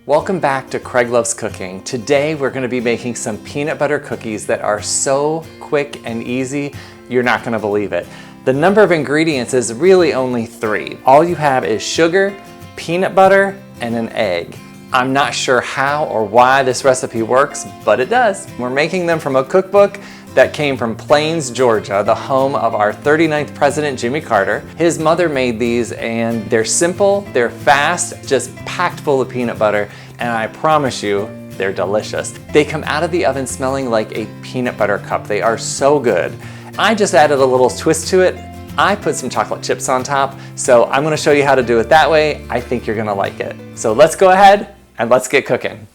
Welcome back to Craig Loves Cooking. Today we're going to be making some peanut butter cookies that are so quick and easy, you're not going to believe it. The number of ingredients is really only 3. All you have is sugar, peanut butter, and an egg. I'm not sure how or why this recipe works, but it does. We're making them from a cookbook that came from Plains, Georgia, the home of our 39th president, Jimmy Carter. His mother made these and they're simple, they're fast, just packed full of peanut butter, and I promise you, they're delicious. They come out of the oven smelling like a peanut butter cup. They are so good. I just added a little twist to it. I put some chocolate chips on top, so I'm gonna show you how to do it that way. I think you're gonna like it. So let's go ahead and let's get cooking.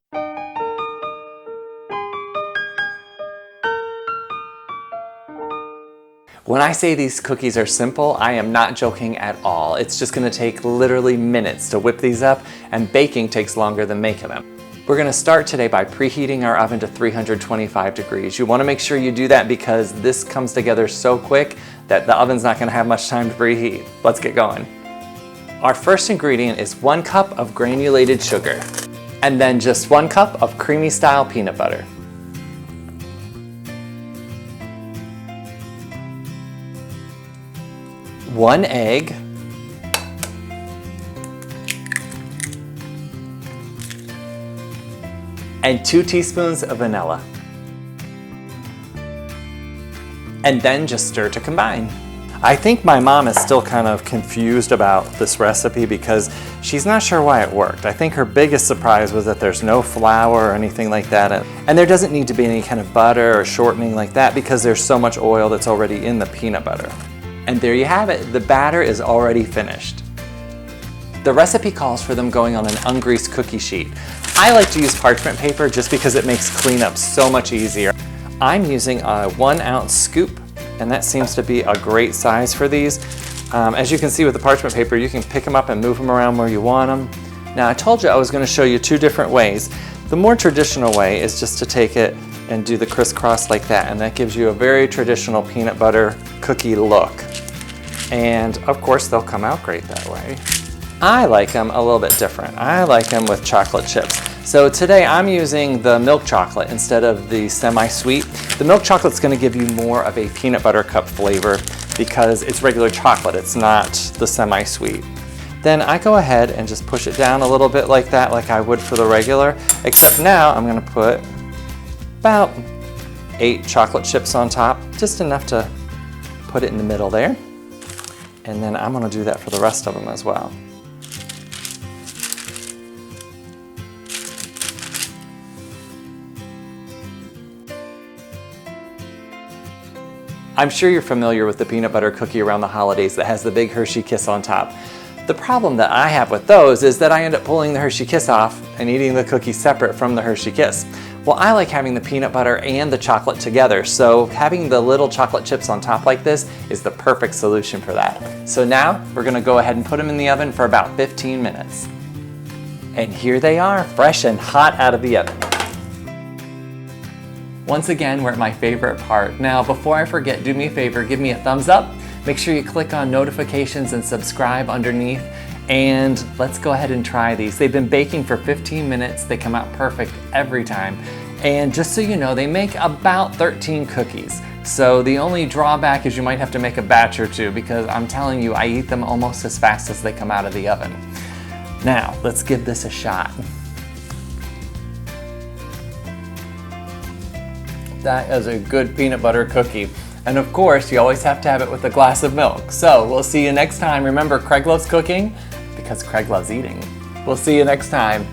When I say these cookies are simple, I am not joking at all. It's just gonna take literally minutes to whip these up, and baking takes longer than making them. We're gonna start today by preheating our oven to 325 degrees. You wanna make sure you do that because this comes together so quick that the oven's not gonna have much time to preheat. Let's get going. Our first ingredient is 1 cup of granulated sugar, and then just 1 cup of creamy style peanut butter. 1 egg, and 2 teaspoons of vanilla. And then just stir to combine. I think my mom is still kind of confused about this recipe because she's not sure why it worked. I think her biggest surprise was that there's no flour or anything like that. And there doesn't need to be any kind of butter or shortening like that because there's so much oil that's already in the peanut butter. And there you have it, the batter is already finished. The recipe calls for them going on an ungreased cookie sheet. I like to use parchment paper just because it makes cleanup so much easier. I'm using a 1 ounce scoop, and that seems to be a great size for these. As you can see with the parchment paper, you can pick them up and move them around where you want them. Now I told you I was going to show you 2 different ways. The more traditional way is just to take it and do the crisscross like that, and that gives you a very traditional peanut butter cookie look. And of course they'll come out great that way. I like them a little bit different. I like them with chocolate chips. So today I'm using the milk chocolate instead of the semi-sweet. The milk chocolate's gonna give you more of a peanut butter cup flavor because it's regular chocolate, it's not the semi-sweet. Then I go ahead and just push it down a little bit like that, like I would for the regular, except now I'm gonna put about 8 chocolate chips on top, just enough to put it in the middle there. And then I'm gonna do that for the rest of them as well. I'm sure you're familiar with the peanut butter cookie around the holidays that has the big Hershey Kiss on top. The problem that I have with those is that I end up pulling the Hershey Kiss off and eating the cookie separate from the Hershey Kiss. Well, I like having the peanut butter and the chocolate together, so having the little chocolate chips on top like this is the perfect solution for that. So now we're gonna go ahead and put them in the oven for about 15 minutes. And here they are, fresh and hot out of the oven. Once again, we're at my favorite part. Now, before I forget, do me a favor, give me a thumbs up. Make sure you click on notifications and subscribe underneath. And let's go ahead and try these. They've been baking for 15 minutes. They come out perfect every time. And just so you know, they make about 13 cookies. So the only drawback is you might have to make a batch or 2 because I'm telling you, I eat them almost as fast as they come out of the oven. Now, let's give this a shot. That is a good peanut butter cookie. And of course, you always have to have it with a glass of milk. So we'll see you next time. Remember, Craig loves cooking because Craig loves eating. We'll see you next time.